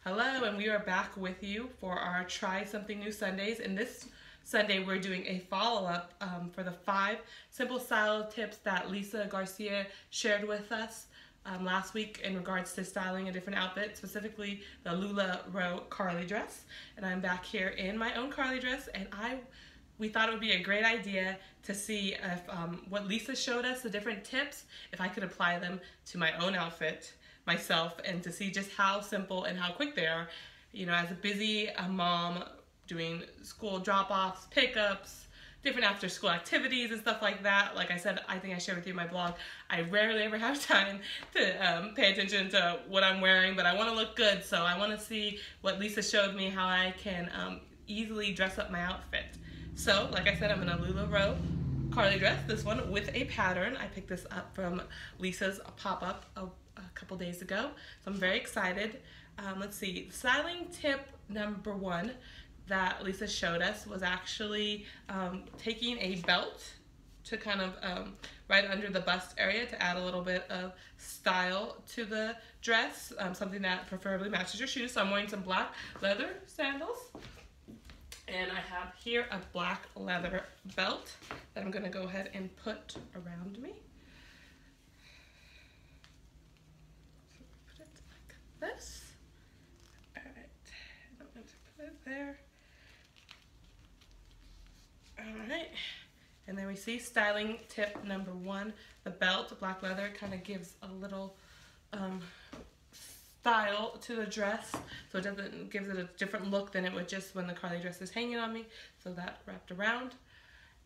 Hello, and we are back with you for our Try Something New Sundays. And this Sunday, we're doing a follow-up for the 5 simple style tips that Lisa Garcia shared with us last week in regards to styling a different outfit, specifically the Lularoe Carly dress. And I'm back here in my own Carly dress, and we thought it would be a great idea to see if what Lisa showed us, the different tips, if I could apply them to my own outfit myself, and to see just how simple and how quick they are. You know, as a busy mom doing school drop-offs, pickups, different after-school activities and stuff like that. Like I said, I think I shared with you in my blog, I rarely ever have time to pay attention to what I'm wearing, but I want to look good, so I want to see what Lisa showed me, how I can easily dress up my outfit. So, like I said, I'm in a Lularoe Carly dress, this one with a pattern. I picked this up from Lisa's pop-up a couple days ago, so I'm very excited. Let's see, styling tip number 1 that Lisa showed us was actually taking a belt to kind of right under the bust area to add a little bit of style to the dress, something that preferably matches your shoes. So I'm wearing some black leather sandals, and I have here a black leather belt that I'm going to go ahead and put around me. This. Alright, I'm going to put it there. Alright, and then we see styling tip number 1, the belt, the black leather, kind of gives a little style to the dress, so it gives it a different look than it would just when the Carly dress is hanging on me, so that wrapped around.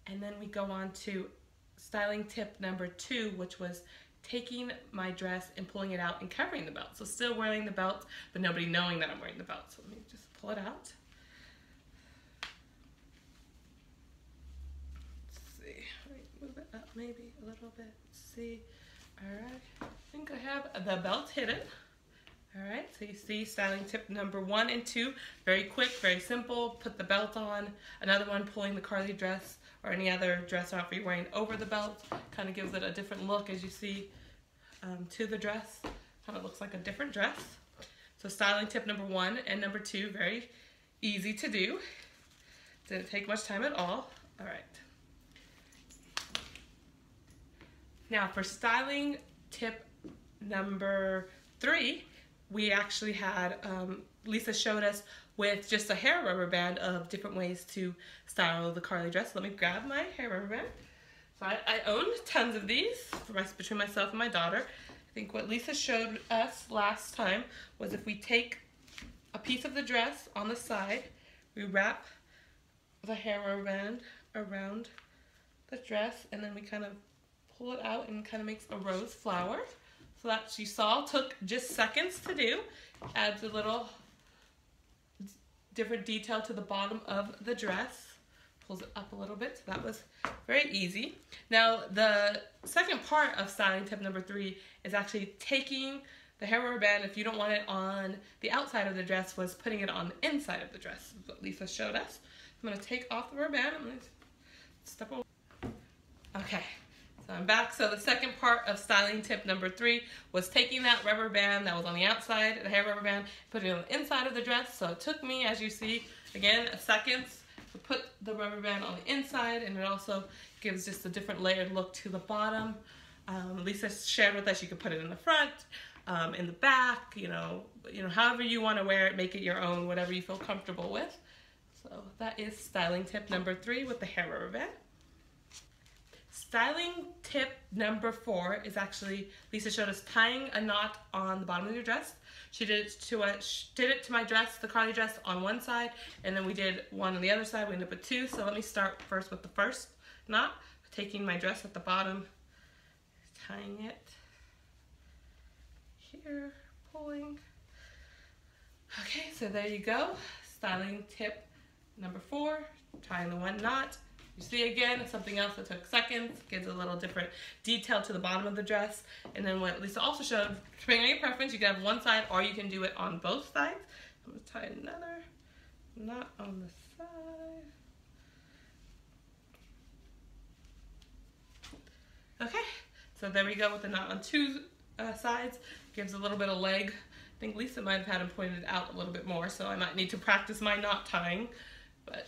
And then we go on to styling tip number 2, which was taking my dress and pulling it out and covering the belt. So still wearing the belt, but nobody knowing that I'm wearing the belt. So let me just pull it out. Let's see, move it up maybe a little bit. Let's see, all right. I think I have the belt hidden. All right, so you see styling tip number 1 and 2, very quick, very simple. Put the belt on. Another one, pulling the Carly dress or any other dress outfit you're wearing over the belt. Kind of gives it a different look, as you see, to the dress. Kind of looks like a different dress. So styling tip number 1 and number 2, very easy to do. Didn't take much time at all. All right. Now for styling tip number 3, we actually had, Lisa showed us with just a hair rubber band of different ways to style the Carly dress. Let me grab my hair rubber band. So I own tons of these between myself and my daughter. I think what Lisa showed us last time was if we take a piece of the dress on the side, we wrap the hair rubber band around the dress, and then we kind of pull it out and kind of makes a rose flower. So that you saw took just seconds to do. Adds a little different detail to the bottom of the dress. Pulls it up a little bit, so that was very easy. Now the second part of styling tip number 3 is actually taking the hair rubber band, if you don't want it on the outside of the dress, was putting it on the inside of the dress. That's what Lisa showed us. I'm going to take off the rubber band. I'm going to step away. Okay. So I'm back. So the second part of styling tip number 3 was taking that rubber band that was on the outside, the hair rubber band, putting it on the inside of the dress. So it took me, as you see, again, seconds to put the rubber band on the inside, and it also gives just a different layered look to the bottom. Lisa shared with us you could put it in the front, in the back, you know, however you want to wear it, make it your own, whatever you feel comfortable with. So that is styling tip number 3 with the hair rubber band. Styling tip number 4 is actually, Lisa showed us tying a knot on the bottom of your dress. She did it to my dress, the Carly dress, on one side, and then we did one on the other side. We ended up with 2. So let me start first with the first knot, taking my dress at the bottom, tying it here, pulling. Okay, so there you go. Styling tip number 4, tying the one knot. You see again, something else that took seconds, gives a little different detail to the bottom of the dress. And then what Lisa also showed, depending on your preference, you can have one side or you can do it on both sides. I'm going to tie another knot on the side. Okay, so there we go with the knot on 2 sides. Gives a little bit of leg think Lisa might have had them pointed out a little bit more, so I might need to practice my knot tying. But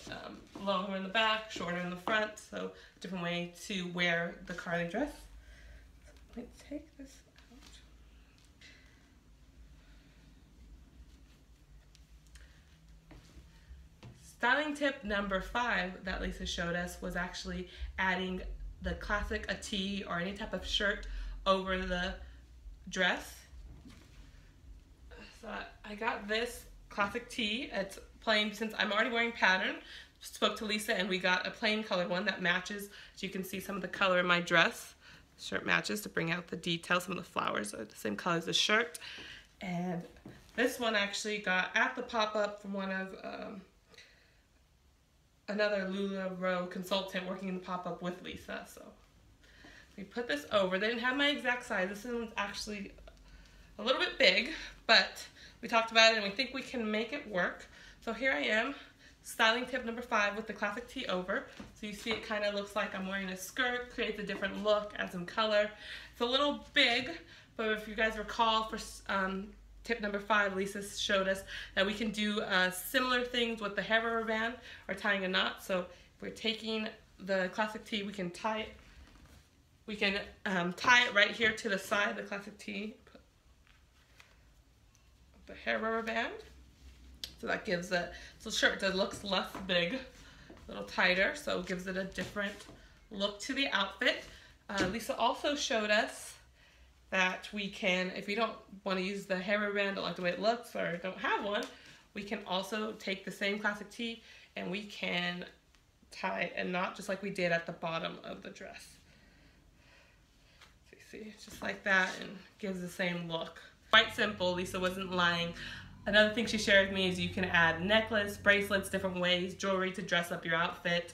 longer in the back, shorter in the front, so different way to wear the carly dress. So let me take this out. Styling tip number 5 that Lisa showed us was actually adding the classic a tee or any type of shirt over the dress. So I got this classic tee. It's plain since I'm already wearing pattern. Spoke to Lisa and we got a plain colored one that matches. So you can see some of the color in my dress. The shirt matches to bring out the details. Some of the flowers are the same color as the shirt. And this one actually got at the pop-up from one of another Lularoe consultant working in the pop-up with Lisa. So we put this over. They didn't have my exact size. This one's actually a little bit big, but we talked about it and we think we can make it work. So here I am, styling tip number 5 with the classic tee over. So you see it kind of looks like I'm wearing a skirt, creates a different look, adds some color. It's a little big, but if you guys recall for tip number 5, Lisa showed us that we can do similar things with the hair rubber band or tying a knot. So if we're taking the classic tee, we can tie it. We can tie it right here to the side of the classic tee. Put the hair rubber band. So that gives the shirt that looks less big, a little tighter, so it gives it a different look to the outfit. Lisa also showed us that we can, if you don't want to use the hair rubber band, don't like the way it looks, or don't have one, we can also take the same classic tee and we can tie a knot just like we did at the bottom of the dress. So you see, just like that, and gives the same look. Quite simple. Lisa wasn't lying. Another thing she shared with me is you can add necklace, bracelets, different ways, jewelry to dress up your outfit.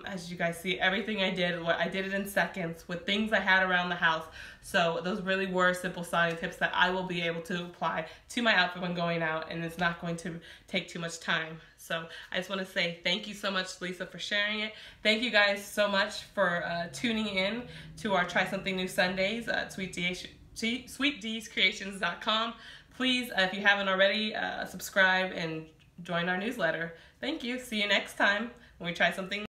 As you guys see, everything I did it in seconds with things I had around the house. So those really were simple styling tips that I will be able to apply to my outfit when going out, and it's not going to take too much time. So I just want to say thank you so much, Lisa, for sharing it. Thank you guys so much for tuning in to our Try Something New Sundays at sweetdeescreations.com. Please, if you haven't already, subscribe and join our newsletter. Thank you. See you next time when we try something new.